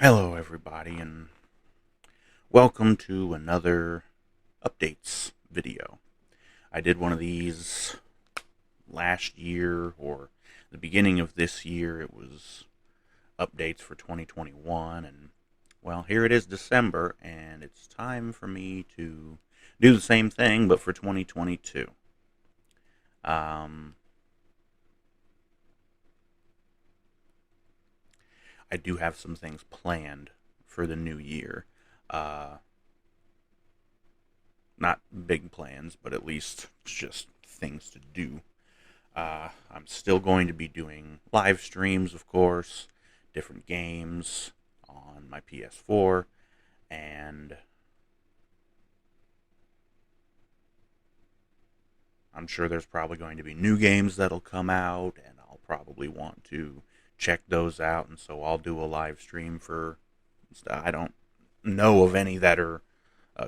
Hello, everybody, and welcome to another updates video. I did one of these last year or the beginning of this year. It was updates for 2021, and well, here it is December, and it's time for me to do the same thing, but for 2022. Um, I do have some things planned for the new year. Uh, Not big plans, but at least just things to do. I'm still going to be doing live streams, of course, different games on my PS4, and I'm sure there's probably going to be new games that'll come out, and I'll probably want to check those out, and so I'll do a live stream for. I don't know of any that are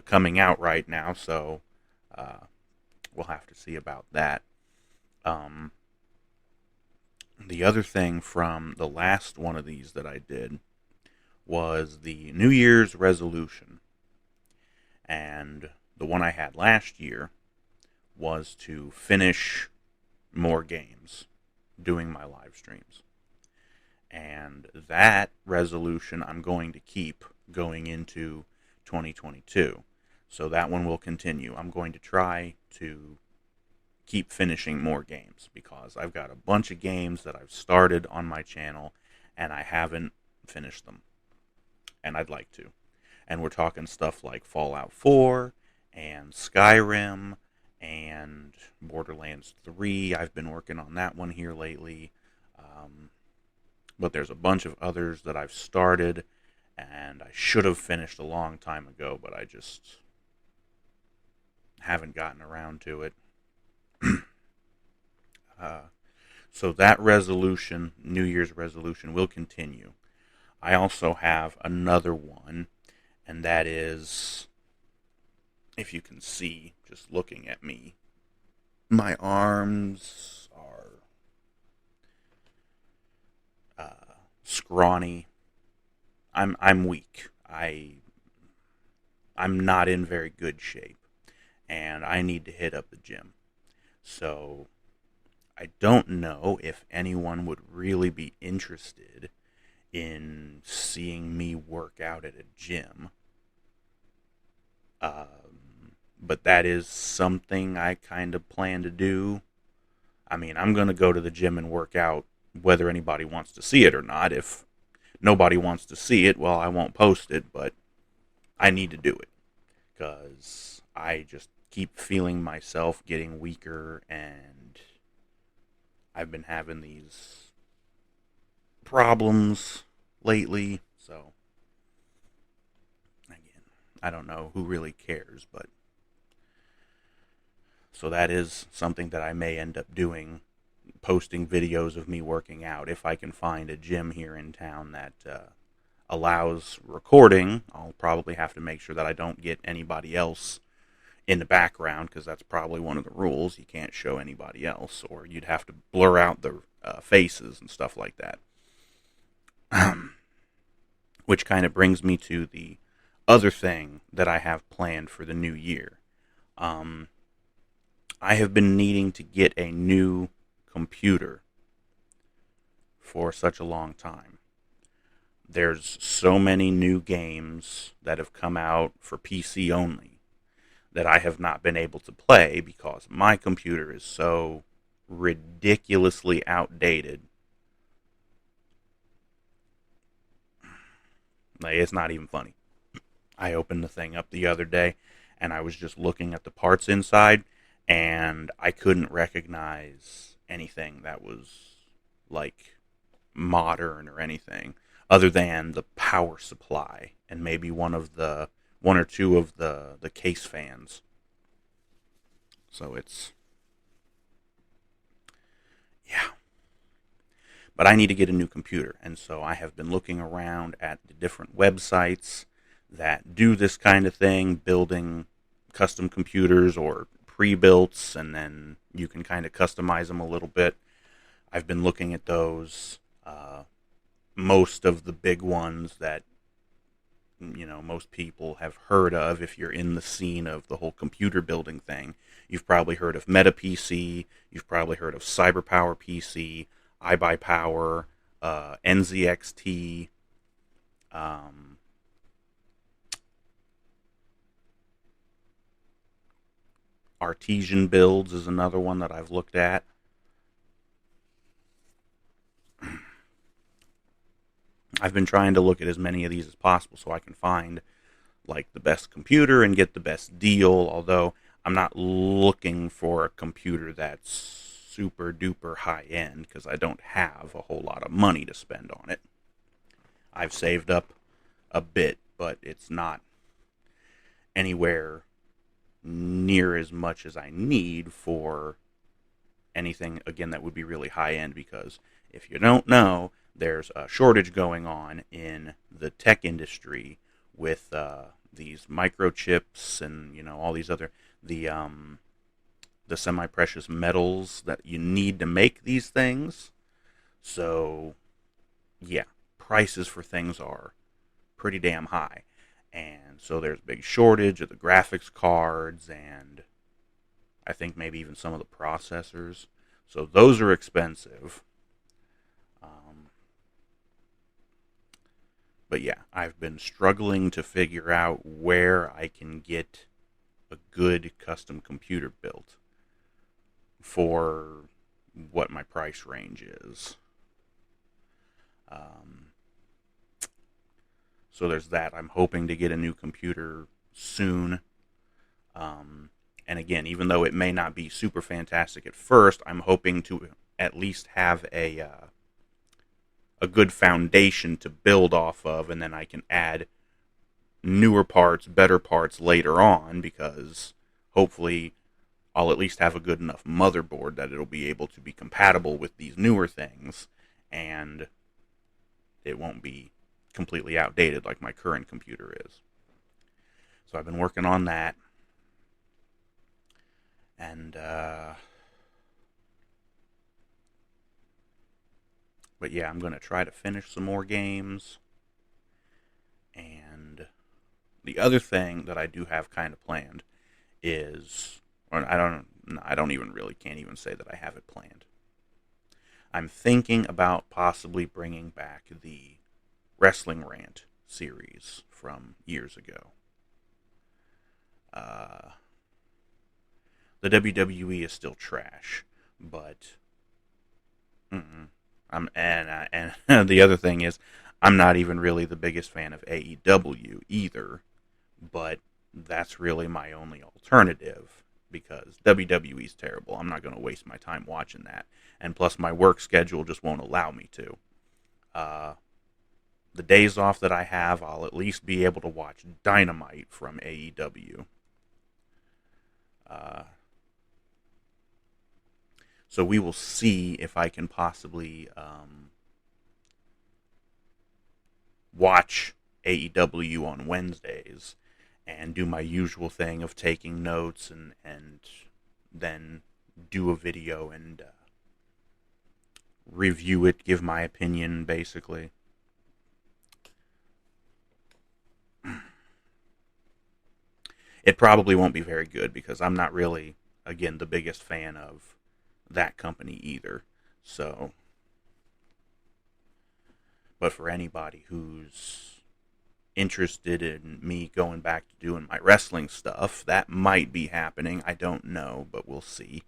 coming out right now, so uh, we'll have to see about that. Um, the other thing from the last one of these that I did was the New Year's resolution. And the one I had last year was to finish more games doing my live streams. And that resolution I'm going to keep going into 2022. So that one will continue. I'm going to try to keep finishing more games because I've got a bunch of games that I've started on my channel and I haven't finished them. And I'd like to. And we're talking stuff like Fallout 4 and Skyrim and Borderlands 3. I've been working on that one here lately. But there's a bunch of others that I've started and I should have finished a long time ago, but I just haven't gotten around to it. So that resolution, New Year's resolution, will continue. I also have another one, and that is, if you can see, just looking at me, my arms are scrawny. I'm weak. I'm not in very good shape, and I need to hit up the gym. So I don't know if anyone would really be interested in seeing me work out at a gym. But that is something I kind of plan to do. I mean, I'm going to go to the gym and work out whether anybody wants to see it or not. If nobody wants to see it, well, I won't post it, but I need to do it because I just keep feeling myself getting weaker, and I've been having these problems lately. So, again, I don't know who really cares, but so that is something that I may end up doing, posting videos of me working out. If I can find a gym here in town that allows recording, I'll probably have to make sure that I don't get anybody else in the background, because that's probably one of the rules. You can't show anybody else, or you'd have to blur out the faces and stuff like that. Which kind of brings me to the other thing that I have planned for the new year. I have been needing to get a new computer for such a long time. There's so many new games that have come out for PC only that I have not been able to play because my computer is so ridiculously outdated. Like, it's not even funny. I opened the thing up the other day and I was just looking at the parts inside, and I couldn't recognize anything that was like modern or anything other than the power supply and maybe one or two of the case fans. So it's, yeah. But I need to get a new computer, and so I have been looking around at the different websites that do this kind of thing, building custom computers or pre-builts, and then you can kind of customize them a little bit. I've been looking at those. Most of the big ones that most people have heard of if you're in the scene of the whole computer building thing. You've probably heard of MetaPC. You've probably heard of CyberPower PC, iBuyPower, NZXT. Artesian Builds is another one that I've looked at. I've been trying to look at as many of these as possible so I can find like the best computer and get the best deal, although I'm not looking for a computer that's super duper high end because I don't have a whole lot of money to spend on it. I've saved up a bit, but it's not anywhere near as much as I need for anything, again, that would be really high end, because if you don't know, there's a shortage going on in the tech industry with these microchips and all these other the semi-precious metals that you need to make these things. So yeah, prices for things are pretty damn high, and so there's a big shortage of the graphics cards, and I think maybe even some of the processors. So those are expensive. But yeah, I've been struggling to figure out where I can get a good custom computer built for what my price range is. So there's that. I'm hoping to get a new computer soon. And again, even though it may not be super fantastic at first, I'm hoping to at least have a good foundation to build off of, and then I can add newer parts, better parts later on, because hopefully I'll at least have a good enough motherboard that it'll be able to be compatible with these newer things, and it won't be completely outdated like my current computer is. So I've been working on that. And but yeah, I'm going to try to finish some more games. And the other thing that I do have kind of planned is, or I don't even really, can't even say that I have it planned. I'm thinking about possibly bringing back the Wrestling Rant series from years ago. The WWE is still trash, but and the other thing is, I'm not even really the biggest fan of AEW either, but that's really my only alternative, because WWE is terrible. I'm not going to waste my time watching that, and plus my work schedule just won't allow me to. The days off that I have, I'll at least be able to watch Dynamite from AEW. So we will see if I can possibly watch AEW on Wednesdays and do my usual thing of taking notes and then do a video and review it, give my opinion, basically. It probably won't be very good because I'm not really, again, the biggest fan of that company either. So, but for anybody who's interested in me going back to doing my wrestling stuff, that might be happening. I don't know, but we'll see.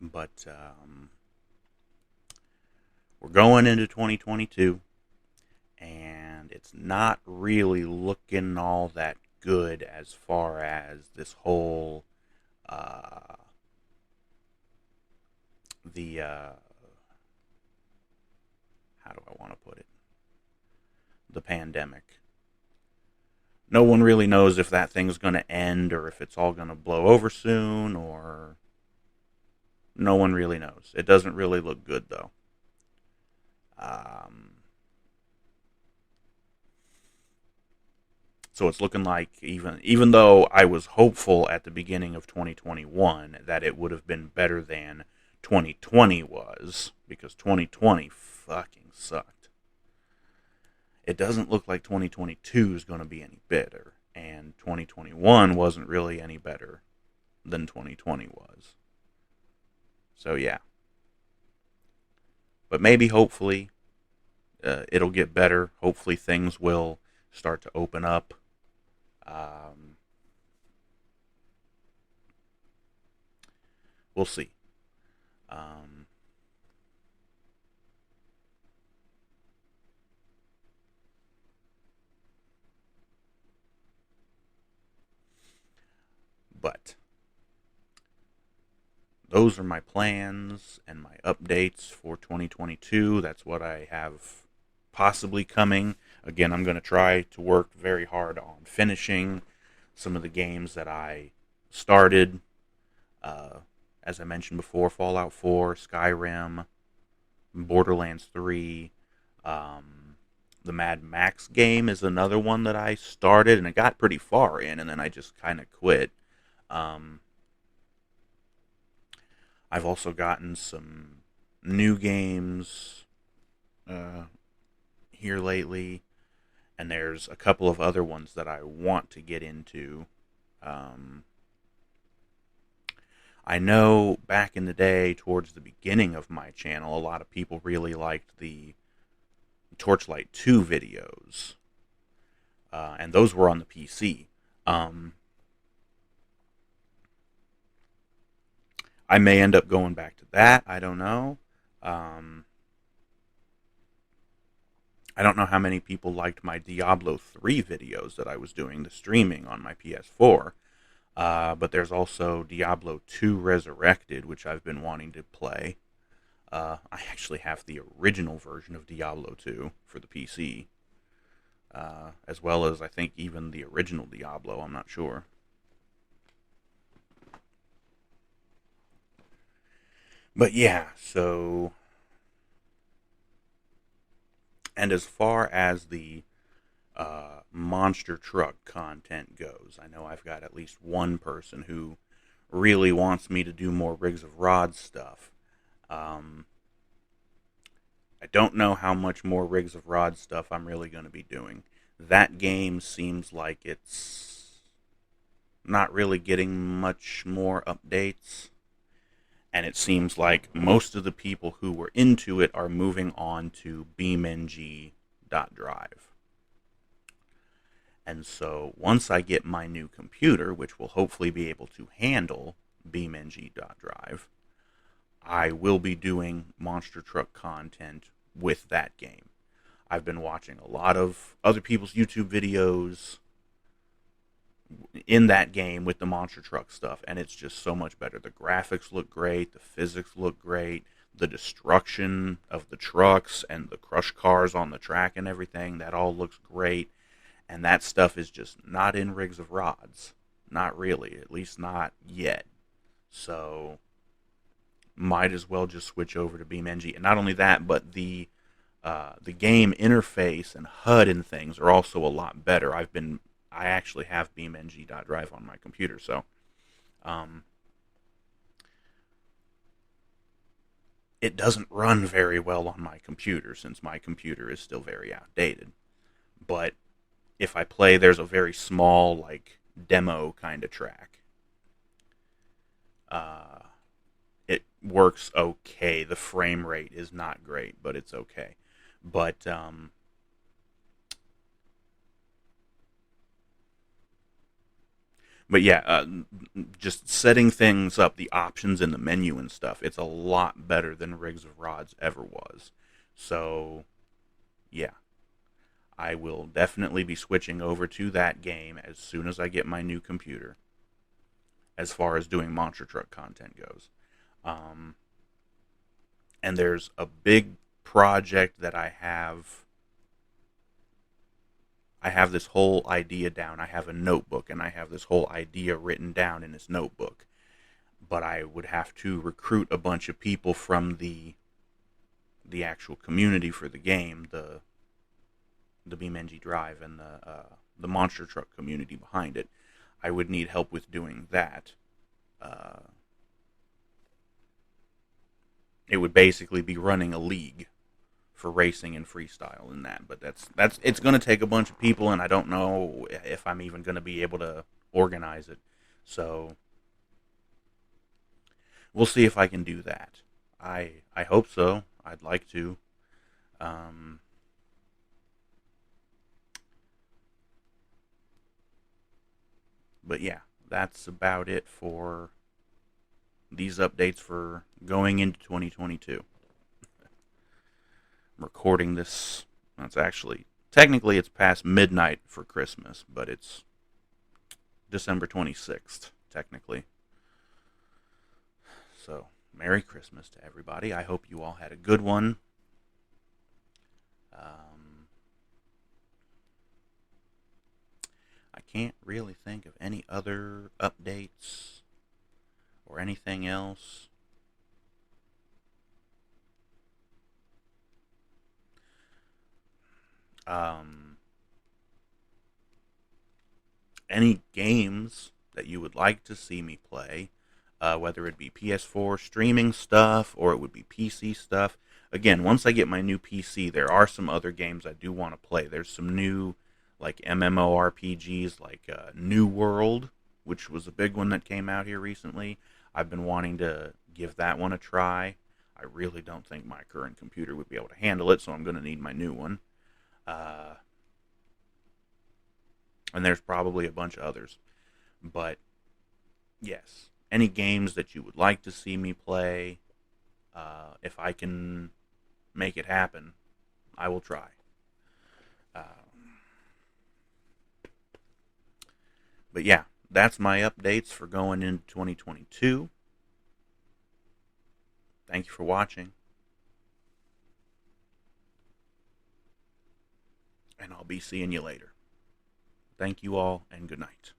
But we're going into 2022, and it's not really looking all that good as far as this whole how do I want to put it? The pandemic. No one really knows if that thing's going to end or if it's all going to blow over soon, or no one really knows. It doesn't really look good, though. So it's looking like even though I was hopeful at the beginning of 2021 that it would have been better than 2020 was, because 2020 fucking sucked. It doesn't look like 2022 is going to be any better, and 2021 wasn't really any better than 2020 was. So yeah. But maybe, hopefully, it'll get better. Hopefully things will start to open up. Um, we'll see. Um, but those are my plans and my updates for 2022. That's what I have possibly coming. Again, I'm going to try to work very hard on finishing some of the games that I started. As I mentioned before, Fallout 4, Skyrim, Borderlands 3. The Mad Max game is another one that I started, and it got pretty far in, and then I just kind of quit. Um, I've also gotten some new games here lately, and there's a couple of other ones that I want to get into. Um, I know back in the day, towards the beginning of my channel, a lot of people really liked the Torchlight 2 videos, and those were on the PC. Um, I may end up going back to that. I don't know. Um, I don't know how many people liked my Diablo 3 videos that I was doing, the streaming on my PS4. But there's also Diablo 2 Resurrected, which I've been wanting to play. I actually have the original version of Diablo 2 for the PC, as well as, I think, even the original Diablo. I'm not sure. But yeah, so. And as far as the monster truck content goes, I know I've got at least one person who really wants me to do more Rigs of Rod stuff. Um, I don't know how much more Rigs of Rod stuff I'm really going to be doing. That game seems like it's not really getting much more updates. And it seems like most of the people who were into it are moving on to BeamNG.Drive. And so once I get my new computer, which will hopefully be able to handle BeamNG.Drive, I will be doing monster truck content with that game. I've been watching a lot of other people's YouTube videos in that game with the monster truck stuff, and it's just so much better. The graphics look great, the physics look great, the destruction of the trucks and the crush cars on the track and everything, that all looks great. And that stuff is just not in Rigs of Rods. Not really, at least not yet. So might as well just switch over to BeamNG. And not only that, but the game interface and HUD and things are also a lot better. I actually have BeamNG.Drive on my computer, so it doesn't run very well on my computer, since my computer is still very outdated. But if I play, there's a very small, like, demo kind of track. It works okay. The frame rate is not great, but it's okay. But yeah, just setting things up, the options in the menu and stuff, it's a lot better than Rigs of Rods ever was. So, yeah, I will definitely be switching over to that game as soon as I get my new computer, as far as doing monster truck content goes. Um, and there's a big project that I have this whole idea down. I have a notebook, and I have this whole idea written down in this notebook. But I would have to recruit a bunch of people from the actual community for the game, the BeamNG Drive and the the monster truck community behind it. I would need help with doing that. It would basically be running a league for racing and freestyle in that. But that's it's going to take a bunch of people, and I don't know if I'm even going to be able to organize it. So we'll see if I can do that. I hope so. I'd like to. Um, but yeah, that's about it for these updates for going into 2022. I'm recording this. That's actually technically it's past midnight for Christmas, but it's December 26th technically. So, Merry Christmas to everybody. I hope you all had a good one. I can't really think of any other updates or anything else. Any games that you would like to see me play, whether it be PS4 streaming stuff or it would be PC stuff. Again, once I get my new PC, there are some other games I do want to play. There's some new, like MMORPGs, like New World, which was a big one that came out here recently. I've been wanting to give that one a try. I really don't think my current computer would be able to handle it, so I'm going to need my new one. Uh, and there's probably a bunch of others. But yes, any games that you would like to see me play, if I can make it happen, I will try. Uh, but yeah, that's my updates for going into 2022. Thank you for watching, and I'll be seeing you later. Thank you all, and good night.